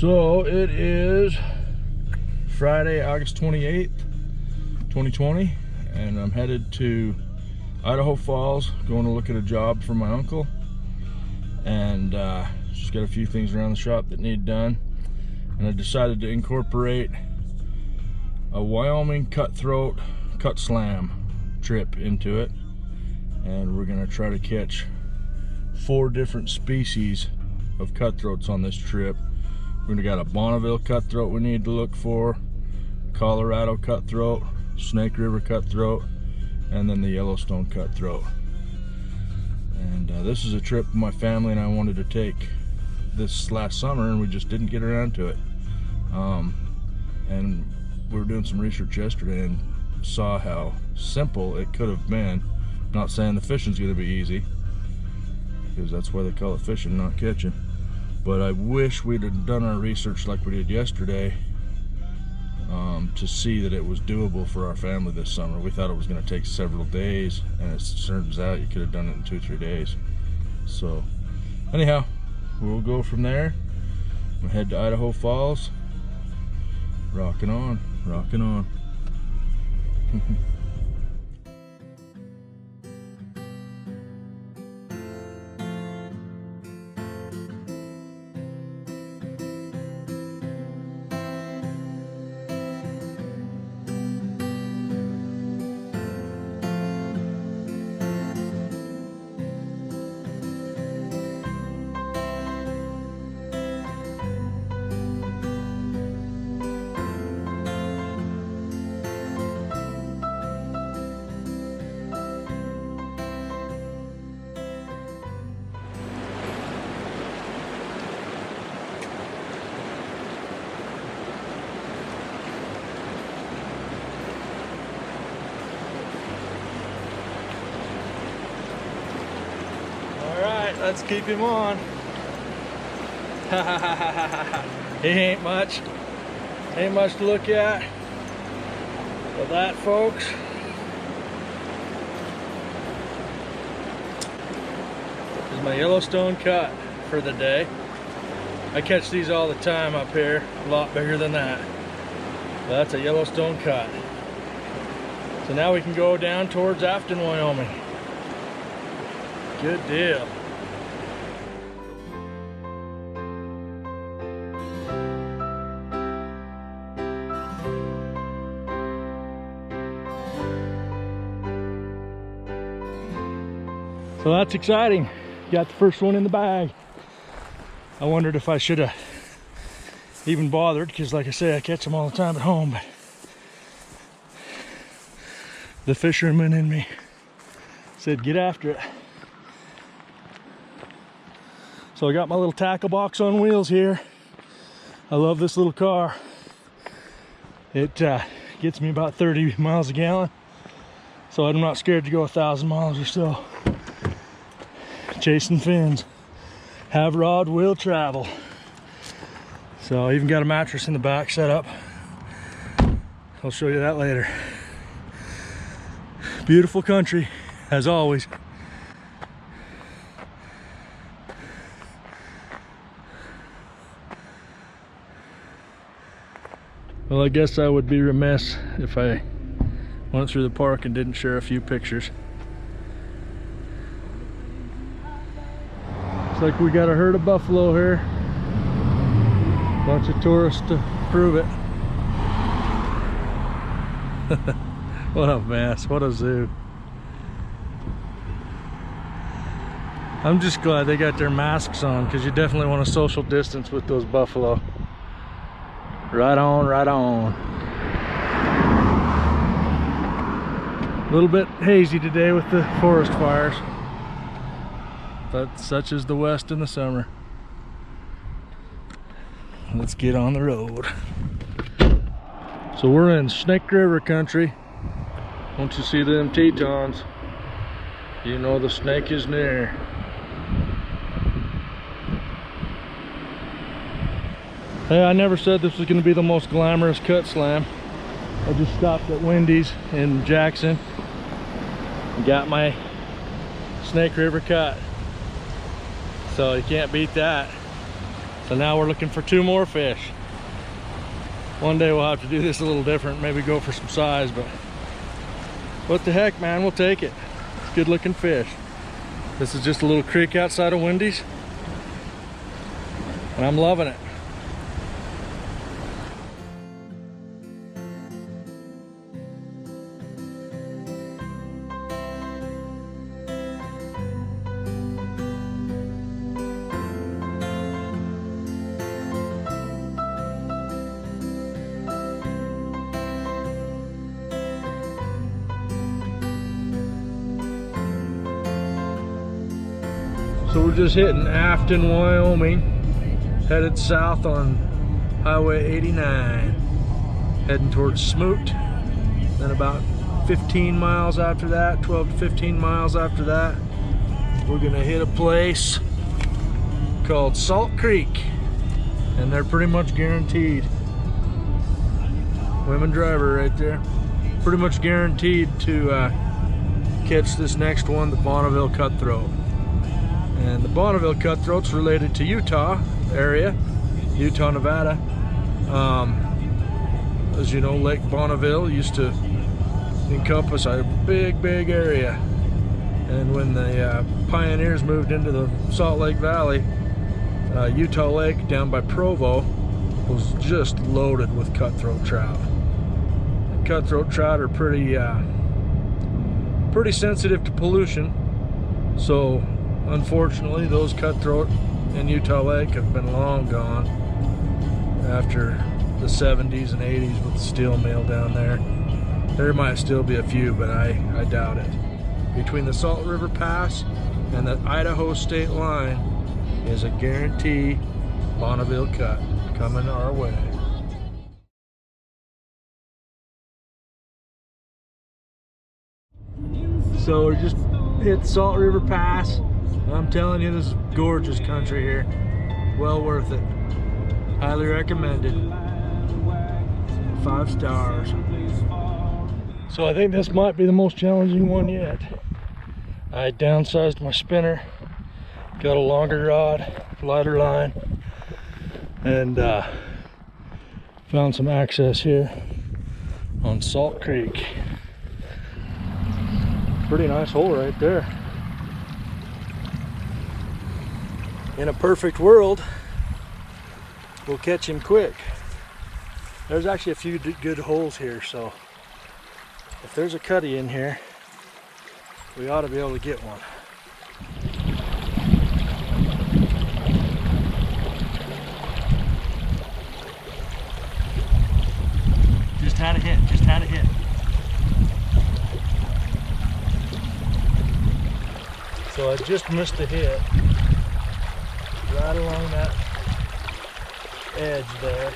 So it is Friday, August 28th, 2020, and I'm headed to Idaho Falls, going to look at a job for my uncle, and just got a few things around the shop that need done, and I decided to incorporate a Wyoming Cutt-Throat Cutt-Slam trip into it, and we're gonna try to catch 4 different species of cutthroats on this trip. We're gonna got a Bonneville cutthroat we need to look for, Colorado cutthroat, Snake River cutthroat, and then the Yellowstone cutthroat. And this is a trip my family and I wanted to take this last summer, and we just didn't get around to it. And we were doing some research yesterday and saw how simple it could have been. Not saying the fishing's gonna be easy, because that's why they call it fishing, not catching. But I wish we'd have done our research like we did yesterday, to see that it was doable for our family this summer. We thought it was going to take several days, and it turns out you could have done it in 2-3 days. So anyhow, we'll go from there. We'll head to Idaho Falls. Rocking on, rocking on. Let's keep him on. He ain't much to look at. But that, folks, is my Yellowstone cut for the day. I catch these all the time up here, a lot bigger than that. But that's a Yellowstone cut. So now we can go down towards Afton, Wyoming. Good deal. So that's exciting. Got the first one in the bag. I wondered if I should have even bothered, because like I say, I catch them all the time at home, but the fisherman in me said get after it. So I got my little tackle box on wheels here. I love this little car. It gets me about 30 miles a gallon, so I'm not scared to go 1,000 miles or so. Chasing fins. Have rod, will travel. So I even got a mattress in the back set up. I'll show you that later. Beautiful country, as always. Well, I guess I would be remiss if I went through the park and didn't share a few pictures. Looks like we got a herd of buffalo here. Bunch of tourists to prove it. What a mess, what a zoo. I'm just glad they got their masks on, because you definitely want to social distance with those buffalo. Right on, right on. A little bit hazy today with the forest fires, but such is the West in the summer. Let's get on the road. So we're in Snake River country. Once you see them Tetons, you know the snake is near. Hey, I never said this was going to be the most glamorous Cutt-Slam. I just stopped at Wendy's in Jackson and got my Snake River cut. So you can't beat that. So now we're looking for 2 more fish. One day we'll have to do this a little different, maybe go for some size, but what the heck, man, we'll take it. It's good looking fish. This is just a little creek outside of Wendy's, and I'm loving it. So we're just hitting Afton, Wyoming, headed south on Highway 89, heading towards Smoot. Then about 15 miles after that, 12 to 15 miles after that, we're gonna hit a place called Salt Creek, and they're pretty much guaranteed. Women driver right there. Pretty much guaranteed to catch this next one, the Bonneville Cutthroat. And the Bonneville Cutthroat's related to Utah area, Utah, Nevada. As you know, Lake Bonneville used to encompass a big area. And when the pioneers moved into the Salt Lake Valley, Utah Lake down by Provo was just loaded with cutthroat trout. And cutthroat trout are pretty sensitive to pollution, so unfortunately, those cutthroat in Utah Lake have been long gone after the 70s and 80s with the steel mill down there. There might still be a few, but I doubt it. Between the Salt River Pass and the Idaho state line is a guarantee Bonneville cut coming our way. So we just hit the Salt River Pass. I'm telling you, this is gorgeous country here. Well worth it. Highly recommended. 5 stars. So I think this might be the most challenging one yet. I downsized my spinner, got a longer rod, lighter line, and found some access here on Salt Creek. Pretty nice hole right there. In a perfect world, we'll catch him quick. There's actually a few good holes here, so if there's a cutty in here, we ought to be able to get one. Just had a hit, just had a hit. So I just missed a hit. Right along that edge there.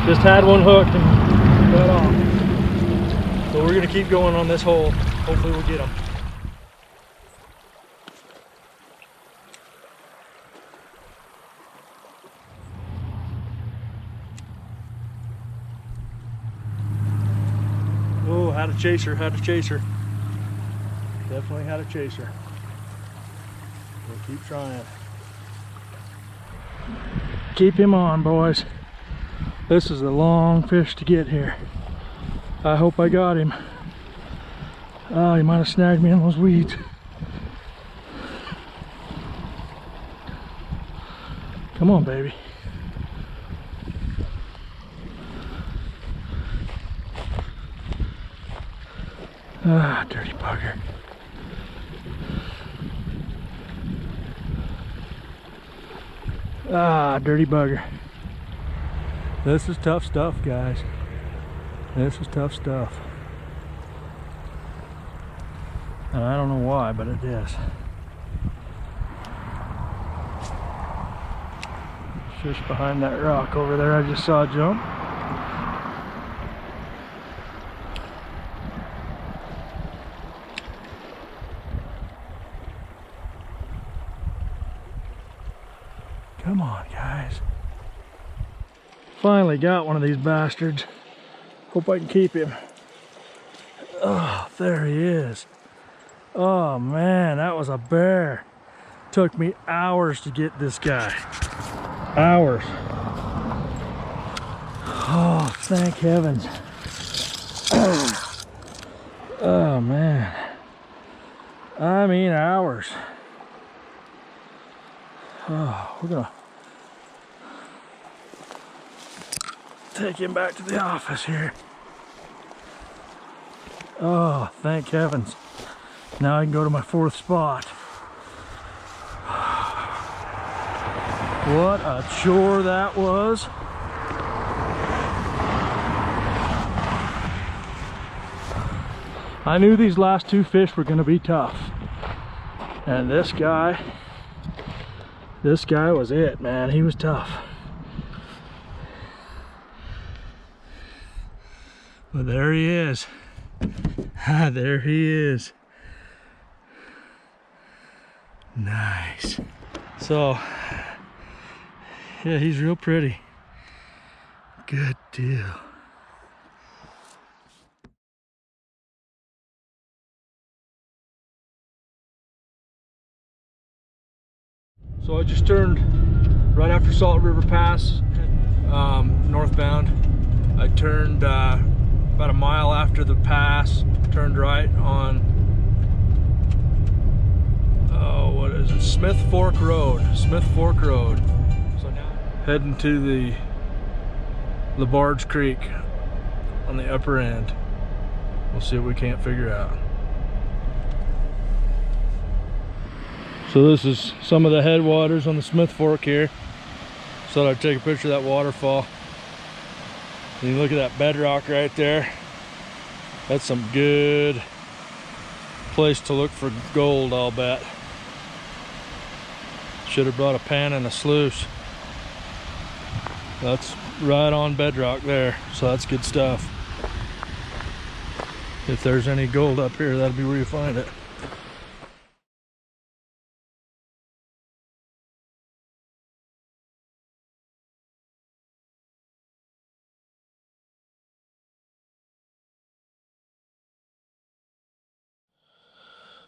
Just had one hooked and got off. So we're gonna keep going on this hole. Hopefully we'll get them. Oh, had a chaser, had a chaser. Definitely had a chaser. We'll keep trying. Keep him on, boys. This is a long fish to get here. I hope I got him. Oh, he might have snagged me in those weeds. Come on, baby. Ah, dirty bugger. Ah, dirty bugger. This is tough stuff, guys. This is tough stuff. And I don't know why, but it is. Fish behind that rock over there I just saw jump. Come on, guys. Finally got one of these bastards. Hope I can keep him. Oh, there he is. Oh man, that was a bear. Took me hours to get this guy. Hours. Oh, thank heavens. Oh man. I mean hours. Oh, we're gonna take him back to the office here. Oh, thank heavens. Now I can go to my 4th spot. What a chore that was. I knew these last 2 fish were gonna be tough. And this guy was it, man. He was tough. But there he is. There he is. Nice. So, yeah, he's real pretty. Good deal. So I just turned right after Salt River Pass, northbound. I turned about a mile after the pass, turned right on, oh, what is it? Smith Fork Road. So now heading to the LaBarge Creek on the upper end. We'll see what we can't figure out. So this is some of the headwaters on the Smith Fork here. So I'd take a picture of that waterfall. And you look at that bedrock right there. That's some good place to look for gold, I'll bet. Should have brought a pan and a sluice. That's right on bedrock there, so that's good stuff. If there's any gold up here, that'll be where you find it.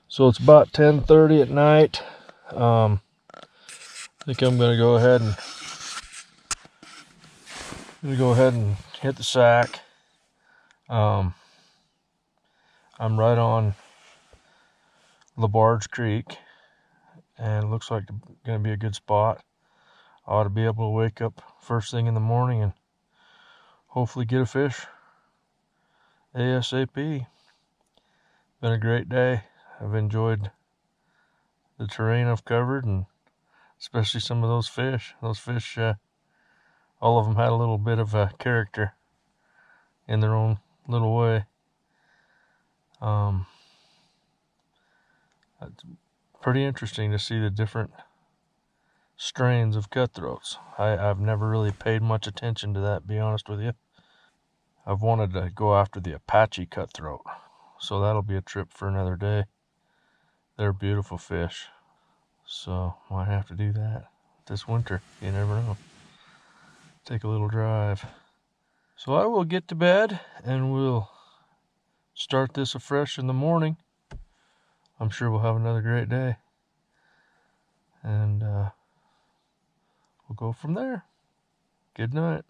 So it's about 10:30 at night. I think I'm gonna go ahead and hit the sack. I'm right on LaBarge Creek, and it looks like it's gonna be a good spot. I ought to be able to wake up first thing in the morning and hopefully get a fish ASAP. Been a great day. I've enjoyed the terrain I've covered, and especially some of those fish. Those fish, all of them had a little bit of a character in their own little way. It's pretty interesting to see the different strains of cutthroats. I've never really paid much attention to that, to be honest with you. I've wanted to go after the Apache cutthroat, so that'll be a trip for another day. They're beautiful fish, so might have to do that this winter. You never know. Take a little drive. So I will get to bed and we'll start this afresh in the morning. I'm sure we'll have another great day, and we'll go from there. Good night.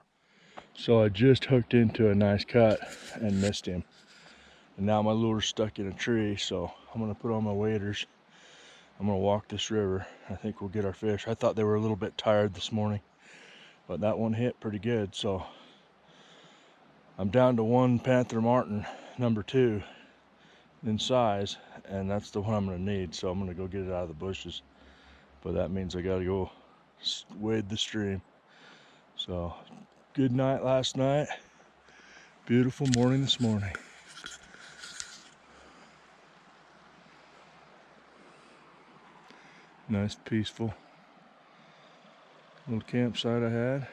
So I just hooked into a nice cut and missed him, and now my lure's stuck in a tree, so I'm gonna put on my waders. I'm gonna walk this river. I think we'll get our fish. I thought they were a little bit tired this morning, but that one hit pretty good. So I'm down to one Panther Martin #2 in size, and that's the one I'm gonna need. So I'm gonna go get it out of the bushes, but that means I gotta go wade the stream. So good night last night, beautiful morning this morning. Nice peaceful little campsite I had.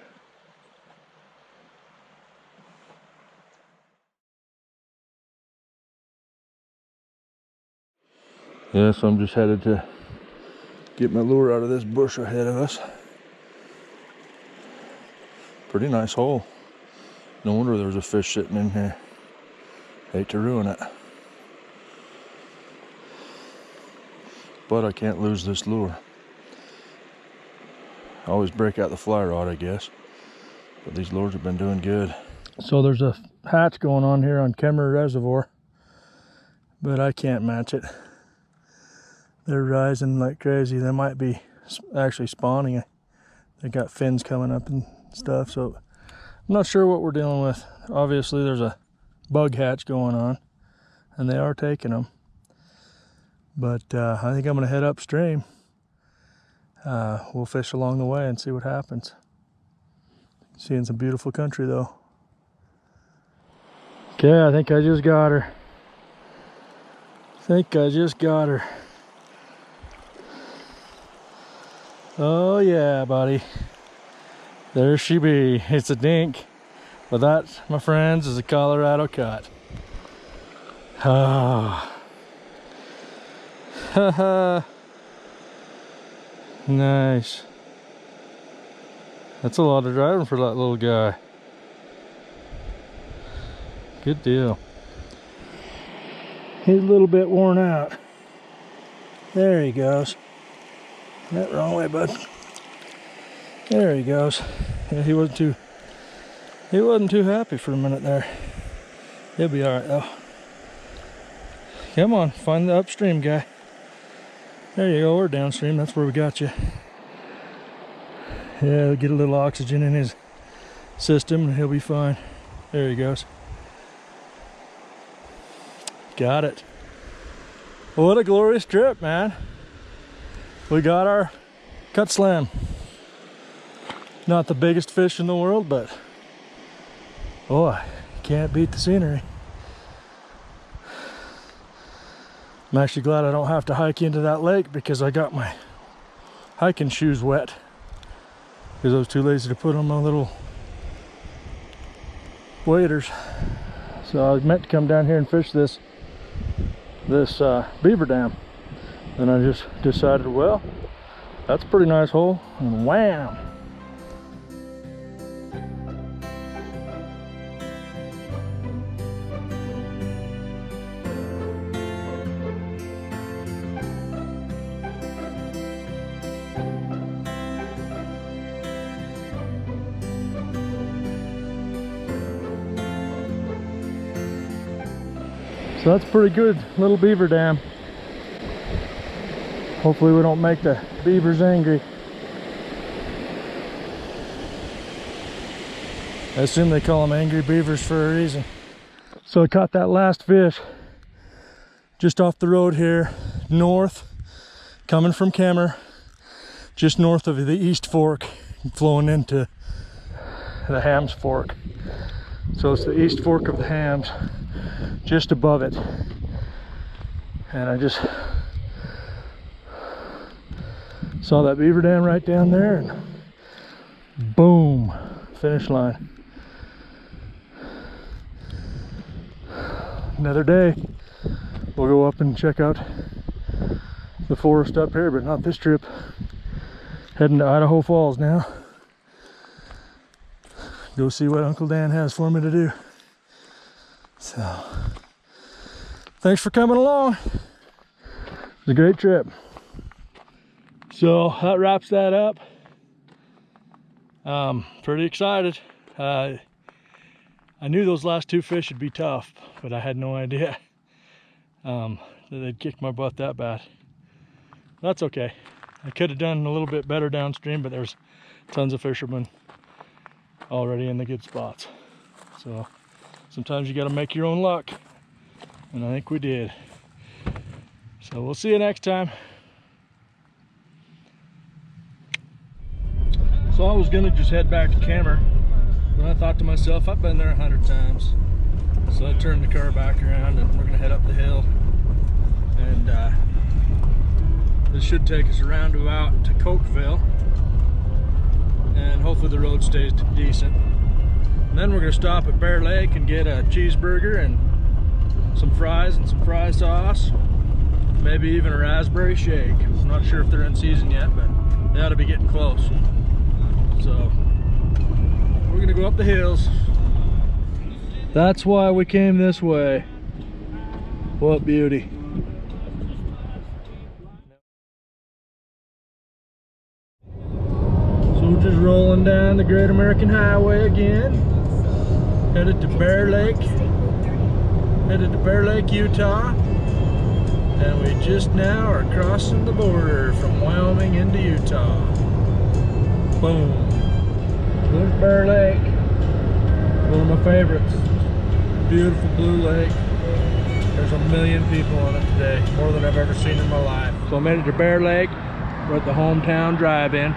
Yeah, so I'm just headed to get my lure out of this bush ahead of us. Pretty nice hole. No wonder there was a fish sitting in here. Hate to ruin it, but I can't lose this lure. always break out the fly rod, I guess. But these lures have been doing good. So there's a hatch going on here on Kemmer Reservoir, but I can't match it. They're rising like crazy. They might be actually spawning. They got fins coming up and stuff, so I'm not sure what we're dealing with. Obviously there's a bug hatch going on, and they are taking them. But I think I'm gonna head upstream. We'll fish along the way and see what happens. Seeing some beautiful country though. Okay, I think I just got her. Oh yeah, buddy. There she be. It's a dink. But that, my friends, is a Colorado cut. Ah. Haha. Nice. That's a lot of driving for that little guy. Good deal. He's a little bit worn out. There he goes. That wrong way, bud. There he goes. Yeah, he wasn't too happy for a minute there. He'll be alright though. Come on, find the upstream guy. There you go, we're downstream, that's where we got you. Yeah, we'll get a little oxygen in his system and he'll be fine. There he goes. Got it. What a glorious trip, man. We got our Cutt-Slam. Not the biggest fish in the world, but boy, can't beat the scenery. I'm actually glad I don't have to hike into that lake because I got my hiking shoes wet because I was too lazy to put on my little waders. So I was meant to come down here and fish this beaver dam, and I just decided, well, that's a pretty nice hole, and wham! So that's a pretty good little beaver dam. Hopefully we don't make the beavers angry. I assume they call them angry beavers for a reason. So I caught that last fish just off the road here, north, coming from Kemmer, just north of the East Fork, flowing into the Hams Fork. So it's the East Fork of the Hams, just above it. And I just saw that beaver dam right down there, and boom, finish line. Another day, we'll go up and check out the forest up here, but not this trip. Heading to Idaho Falls now. Go see what Uncle Dan has for me to do. So, thanks for coming along. It was a great trip. So that wraps that up. Pretty excited. I knew those last two fish would be tough, but I had no idea that they'd kick my butt that bad. That's okay. I could have done a little bit better downstream, but there's tons of fishermen already in the good spots. So sometimes you got to make your own luck, and I think we did. So we'll see you next time. So I was gonna just head back to Kemmer, but I thought to myself, I've been there 100 times. So I turned the car back around and we're gonna head up the hill. And this should take us around about to Cokeville. And hopefully the road stays decent. And then we're gonna stop at Bear Lake and get a cheeseburger and some fries and some fry sauce. Maybe even a raspberry shake. I'm not sure if they're in season yet, but they ought to be getting close. So we're gonna go up the hills. That's why we came this way. What beauty. rolling down the Great American Highway again. Headed to Bear Lake. Headed to Bear Lake, Utah. And we just now are crossing the border from Wyoming into Utah. Boom. There's Bear Lake. One of my favorites. Beautiful blue lake. There's 1 million people on it today. More than I've ever seen in my life. So I made it to Bear Lake. We're at the hometown drive-in.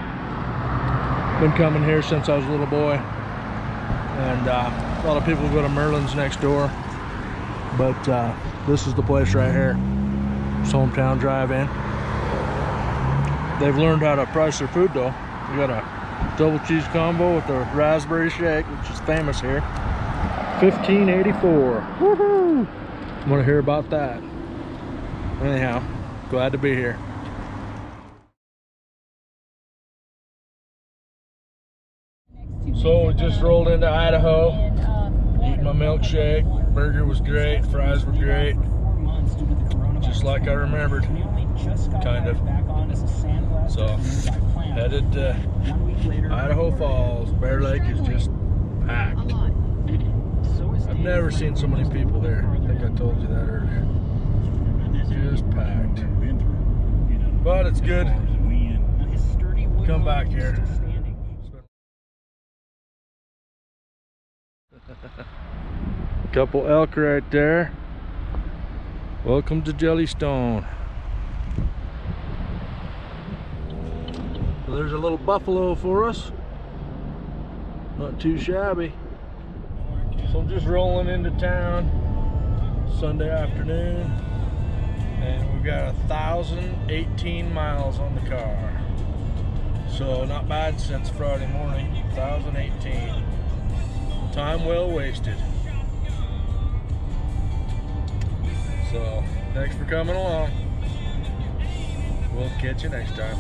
Been coming here since I was a little boy. And a lot of people go to Merlin's next door. But this is the place right here. It's hometown drive-in. They've learned how to price their food though. We got a double cheese combo with a raspberry shake, which is famous here. $15.84. Woohoo! Want to hear about that? Anyhow, glad to be here. So we just rolled into Idaho. Eating my milkshake. Burger was great. Fries were great. Just like I remembered, kind of. So, headed to Idaho Falls. Bear Lake is just packed. I've never seen so many people there. I think I told you that earlier. Just packed. But it's good. Come back here. Couple elk right there. Welcome to Yellowstone. So there's a little buffalo for us. Not too shabby. So I'm just rolling into town Sunday afternoon, and we've got 1,018 miles on the car. So not bad since Friday morning. 1,018. Time well wasted. So thanks for coming along. We'll catch you next time.